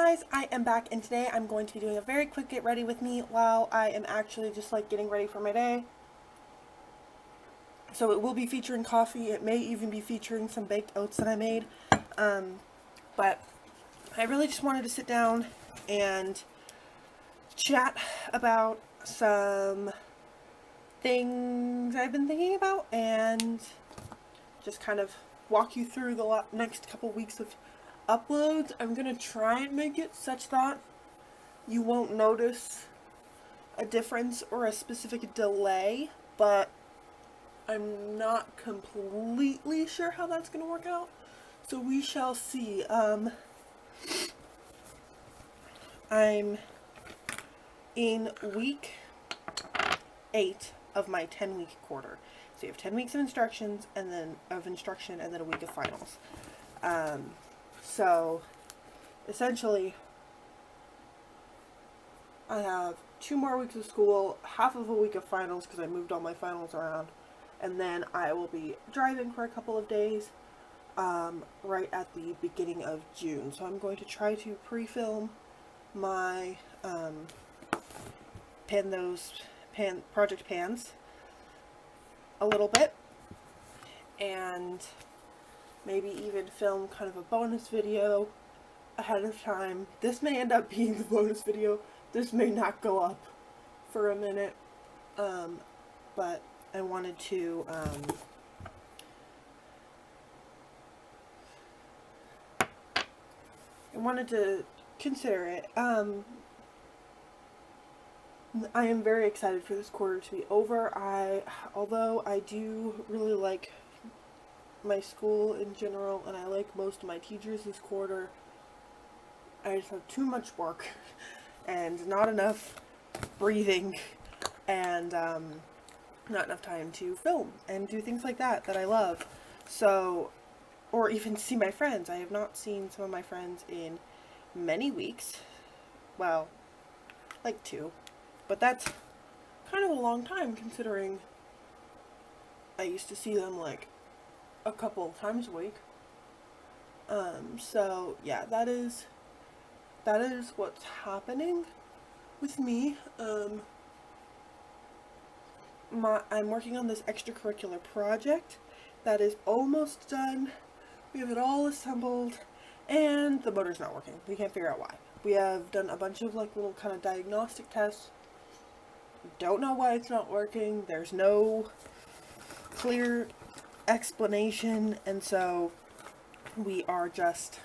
guys, I am back, and today I'm going to be doing a very quick get ready with me while I am actually just like getting ready for my day. So it will be featuring coffee. It may even be featuring some baked oats that I made. But I really just wanted to sit down and chat about some things I've been thinking about and just kind of walk you through the next couple weeks of uploads. I'm going to try and make it such that you won't notice a difference or a specific delay, but I'm not completely sure how that's going to work out. So we shall see. I'm in week 8 of my 10-week quarter. So you have 10 weeks of instruction and then a week of finals. So essentially I have 2 more weeks of school, half of a week of finals because I moved all my finals around, and then I will be driving for a couple of days right at the beginning of June. So I'm going to try to pre-film my project pans a little bit, and maybe even film kind of a bonus video ahead of time. This may end up being the bonus video. This may not go up for a minute, but I wanted to consider it. I am very excited for this quarter to be over. Although I do really like my school in general, and I like most of my teachers this quarter, I just have too much work and not enough breathing and not enough time to film and do things like that I love. So, or even see my friends. I have not seen some of my friends in many weeks. Well, like 2. But that's kind of a long time considering I used to see them like a couple of times a week. So yeah, that is what's happening with me. I'm working on this extracurricular project that is almost done. We have it all assembled, and the motor's not working. We can't figure out why. We have done a bunch of like little kind of diagnostic tests. Don't know why it's not working. There's no clear explanation, and so we are just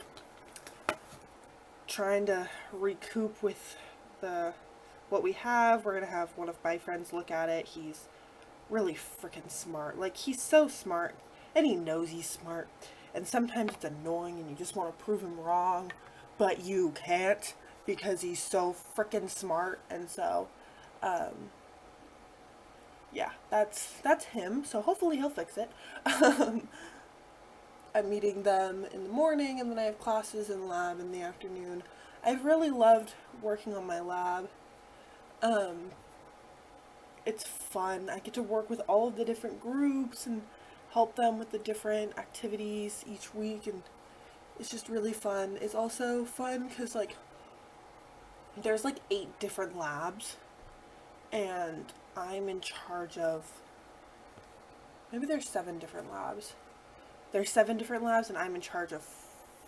trying to recoup with what we have. We're gonna have one of my friends look at it. He's really freaking smart. Like, he's so smart, and he knows he's smart, and sometimes it's annoying and you just want to prove him wrong, but you can't because he's so freaking smart. And so yeah, that's him. So hopefully he'll fix it. I'm meeting them in the morning, and then I have classes in lab in the afternoon. I've really loved working on my lab. It's fun. I get to work with all of the different groups and help them with the different activities each week, and it's just really fun. It's also fun because like there's like 8 different labs, and I'm in charge of, maybe there's 7 different labs. There's 7 different labs, and I'm in charge of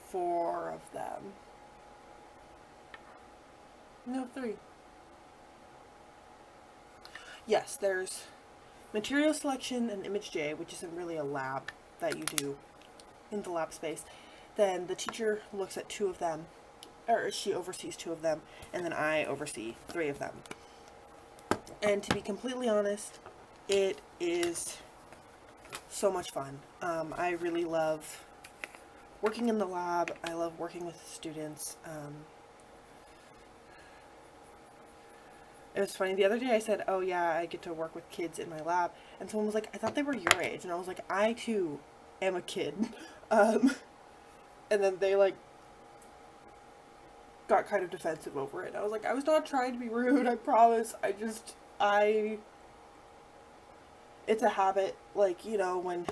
4 of them. No, 3. Yes, there's material selection and image J, which isn't really a lab that you do in the lab space. Then the teacher looks at 2 of them, or she oversees 2 of them, and then I oversee 3 of them. And to be completely honest, it is so much fun. I really love working in the lab. I love working with students. It was funny, the other day I said, oh yeah, I get to work with kids in my lab, and someone was like, I thought they were your age, and I was like, I too am a kid. And then they like got kind of defensive over it, and I was like, I was not trying to be rude, I promise. It's a habit, like, you know, when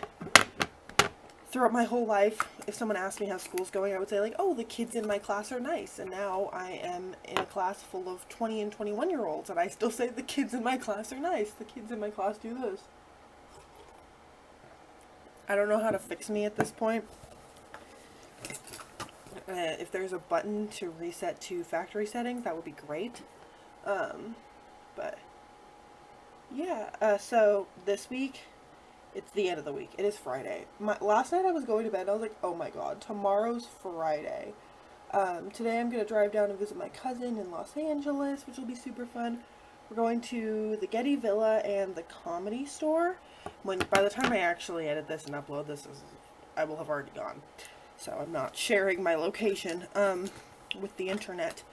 throughout my whole life, if someone asked me how school's going, I would say like, oh, the kids in my class are nice. And now I am in a class full of 20 and 21-year-olds, and I still say the kids in my class are nice. The kids in my class do this. I don't know how to fix me at this point. If there's a button to reset to factory settings, that would be great. But yeah, so this week, it's the end of the week. It is Friday. Last night I was going to bed and I was like, oh my god, tomorrow's Friday. Today I'm going to drive down and visit my cousin in Los Angeles, which will be super fun. We're going to the Getty Villa and the Comedy Store. By the time I actually edit this and upload this, I will have already gone. So I'm not sharing my location with the internet.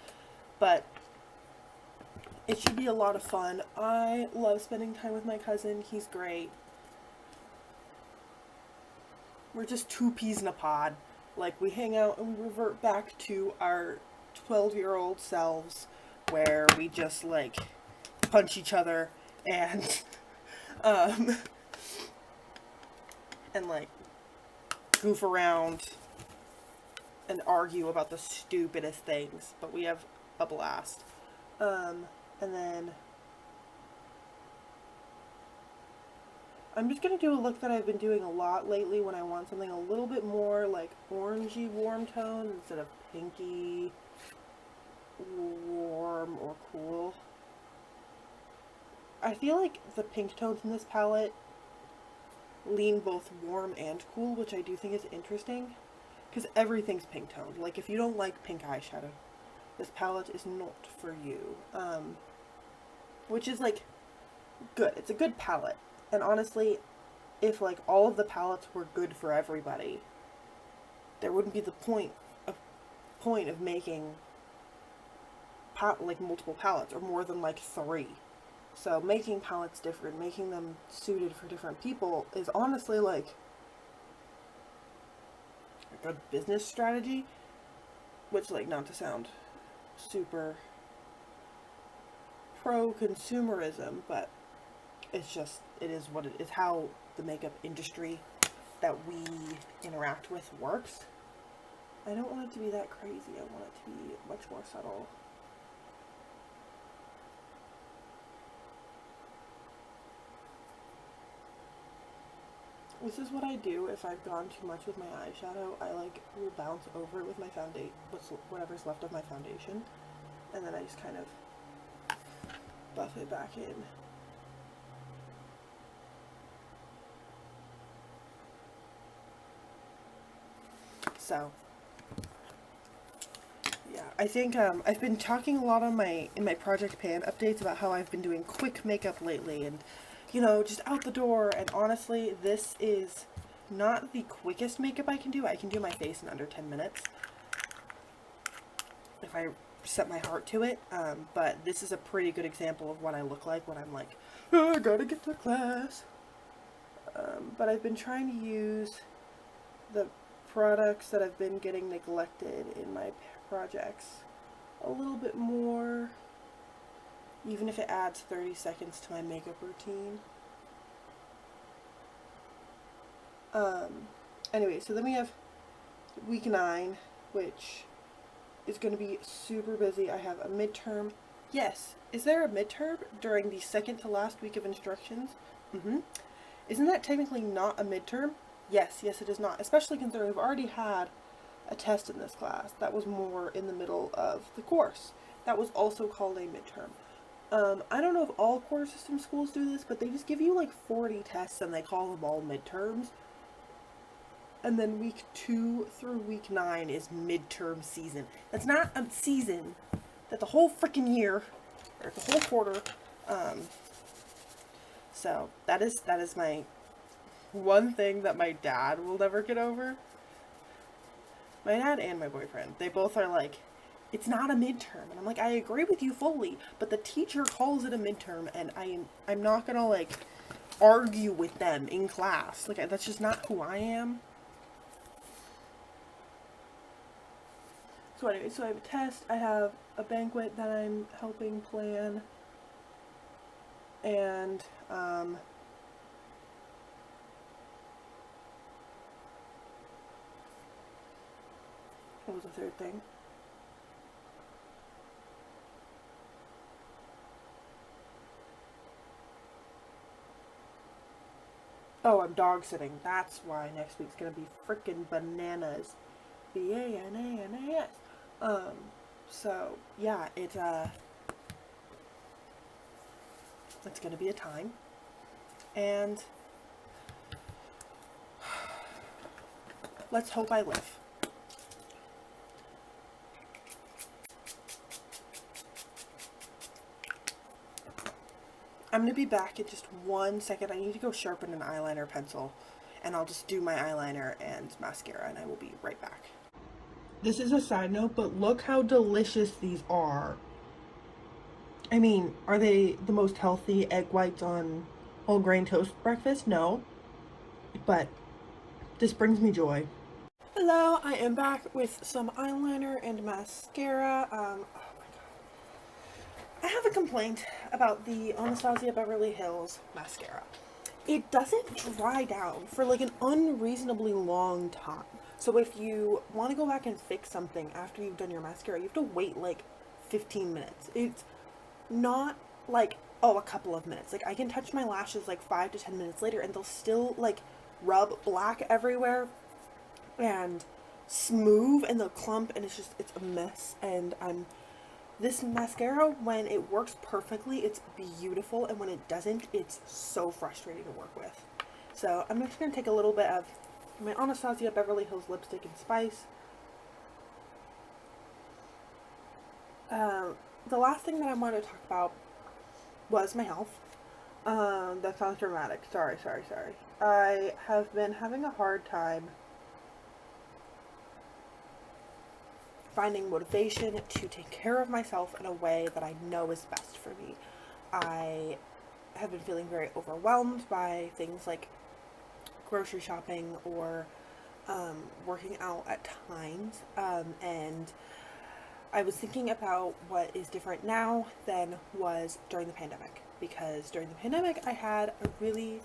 But it should be a lot of fun. I love spending time with my cousin. He's great. We're just two peas in a pod. Like, we hang out and we revert back to our 12-year-old selves where we just, like, punch each other and, and, like, goof around and argue about the stupidest things. But we have a blast. And then I'm just going to do a look that I've been doing a lot lately when I want something a little bit more like orangey warm tone instead of pinky warm or cool. I feel like the pink tones in this palette lean both warm and cool, which I do think is interesting because everything's pink toned. Like, if you don't like pink eyeshadow, this palette is not for you. Which is, like, good. It's a good palette. And honestly, if, like, all of the palettes were good for everybody, there wouldn't be the point of making, like, multiple palettes, or more than, like, 3. So, making palettes different, making them suited for different people, is honestly, like, a good business strategy. Which, like, not to sound super pro-consumerism, but it's just, it is what it is, how the makeup industry that we interact with works. I don't want it to be that crazy. I want it to be much more subtle. This is what I do if I've gone too much with my eyeshadow. I, like, will bounce over it with my foundation, whatever's left of my foundation, and then I just kind of buff it back in. So, yeah, I think I've been talking a lot on in my Project Pan updates about how I've been doing quick makeup lately, and, you know, just out the door. And honestly, this is not the quickest makeup I can do. I can do my face in under 10 minutes if I set my heart to it. But this is a pretty good example of what I look like when I'm like, oh, I gotta get to class. But I've been trying to use the products that have been getting neglected in my projects a little bit more, even if it adds 30 seconds to my makeup routine. Anyway, so then we have week 9, which is going to be super busy. I have a midterm. Yes, is there a midterm during the second to last week of instructions? Isn't that technically not a midterm? Yes, it is not, especially considering we've already had a test in this class that was more in the middle of the course. That was also called a midterm. I don't know if all quarter system schools do this, but they just give you like 40 tests and they call them all midterms. And then week 2 through week 9 is midterm season. That's not a season. That's the whole freaking year, or the whole quarter. So that is my one thing that my dad will never get over. My dad and my boyfriend, they both are like, it's not a midterm. And I'm like, I agree with you fully, but the teacher calls it a midterm, and I'm not gonna, like, argue with them in class. Like, that's just not who I am. So anyway, so I have a test, I have a banquet that I'm helping plan, and, was a third thing. Oh, I'm dog sitting. That's why next week's gonna be freaking bananas. BANANAS. So yeah, it's gonna be a time. And let's hope I live. I'm gonna be back in just 1 second. I need to go sharpen an eyeliner pencil, and I'll just do my eyeliner and mascara, and I will be right back. This is a side note, but look how delicious these are. I mean, are they the most healthy egg whites on whole grain toast breakfast? No, but this brings me joy. Hello, I am back with some eyeliner and mascara. Oh my god. I have a complaint about the Anastasia Beverly Hills mascara. It doesn't dry down for like an unreasonably long time. So if you want to go back and fix something after you've done your mascara, you have to wait like 15 minutes. It's not like, oh, a couple of minutes. Like I can touch my lashes like 5 to 10 minutes later and they'll still like rub black everywhere and smooth and they'll clump, and it's a mess. And this mascara, when it works perfectly, it's beautiful, and when it doesn't, it's so frustrating to work with. So I'm just going to take a little bit of my Anastasia Beverly Hills Lipstick and Spice. The last thing that I wanted to talk about was my health. That sounds dramatic. Sorry. I have been having a hard time finding motivation to take care of myself in a way that I know is best for me. I have been feeling very overwhelmed by things like grocery shopping or working out at times, and I was thinking about what is different now than was during the pandemic, because during the pandemic I had a really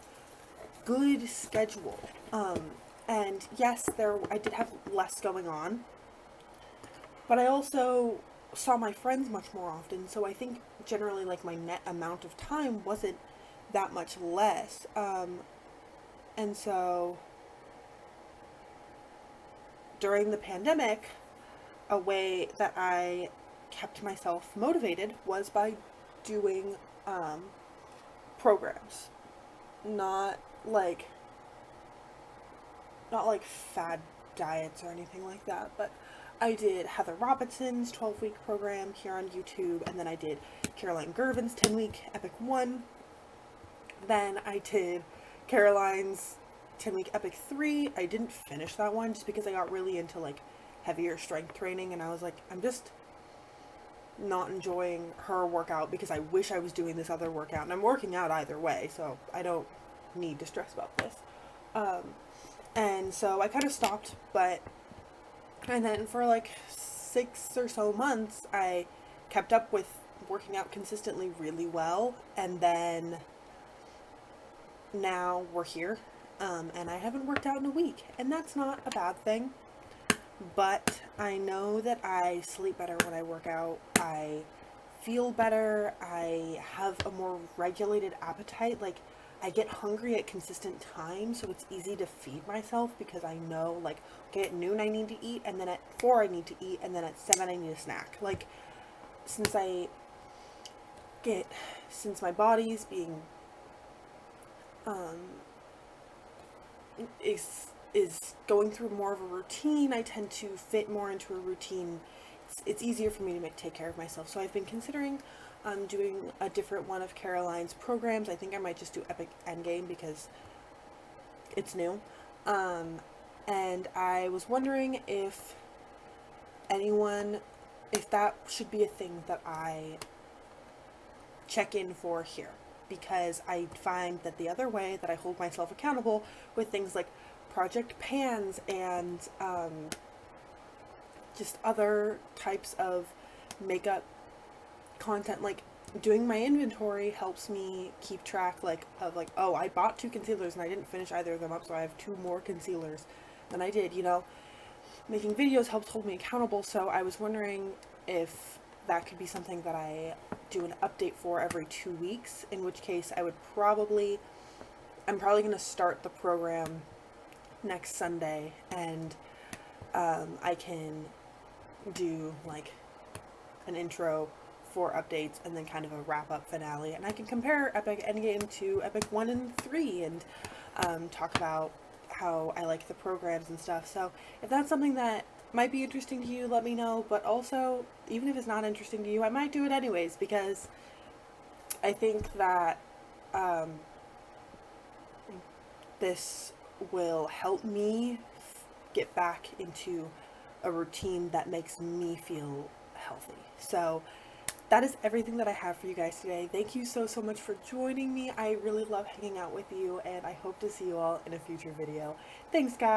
good schedule, and yes, I did have less going on, but I also saw my friends much more often, so I think generally like my net amount of time wasn't that much less. And so during the pandemic, a way that I kept myself motivated was by doing programs. Not like fad diets or anything like that, but I did Heather Robinson's 12-week program here on YouTube, and then I did Caroline Girvan's 10-week Epic 1. Then I did Caroline's 10-week Epic 3. I didn't finish that one just because I got really into like heavier strength training, and I was like, I'm just not enjoying her workout because I wish I was doing this other workout, and I'm working out either way, so I don't need to stress about this. And so I kind of stopped, and then for like 6 or so months, I kept up with working out consistently really well, and then now we're here, and I haven't worked out in a week, and that's not a bad thing, but I know that I sleep better when I work out, I feel better, I have a more regulated appetite, like I get hungry at consistent times, so it's easy to feed myself because I know, like, okay, at noon I need to eat, and then at 4 I need to eat, and then at 7 I need a snack. Like, since my body's being, is going through more of a routine, I tend to fit more into a routine. It's easier for me to take care of myself, so I've been considering doing a different one of Caroline's programs. I think I might just do Epic Endgame because it's new. And I was wondering if that should be a thing that I check in for here, because I find that the other way that I hold myself accountable with things like Project Pans and just other types of makeup content, like doing my inventory helps me keep track of oh, I bought 2 concealers and I didn't finish either of them up, so I have 2 more concealers than I did, making videos helps hold me accountable, so I was wondering if that could be something that I do an update for every 2 weeks, in which case I'm probably going to start the program next Sunday, and I can do like an intro for updates and then kind of a wrap up finale, and I can compare Epic Endgame to Epic 1 and 3 and talk about how I like the programs and stuff. So if that's something that might be interesting to you, let me know. But also, even if it's not interesting to you, I might do it anyways, because I think that this will help me get back into a routine that makes me feel healthy. So that is everything that I have for you guys today. Thank you so much for joining me. I really love hanging out with you, and I hope to see you all in a future video. Thanks, guys.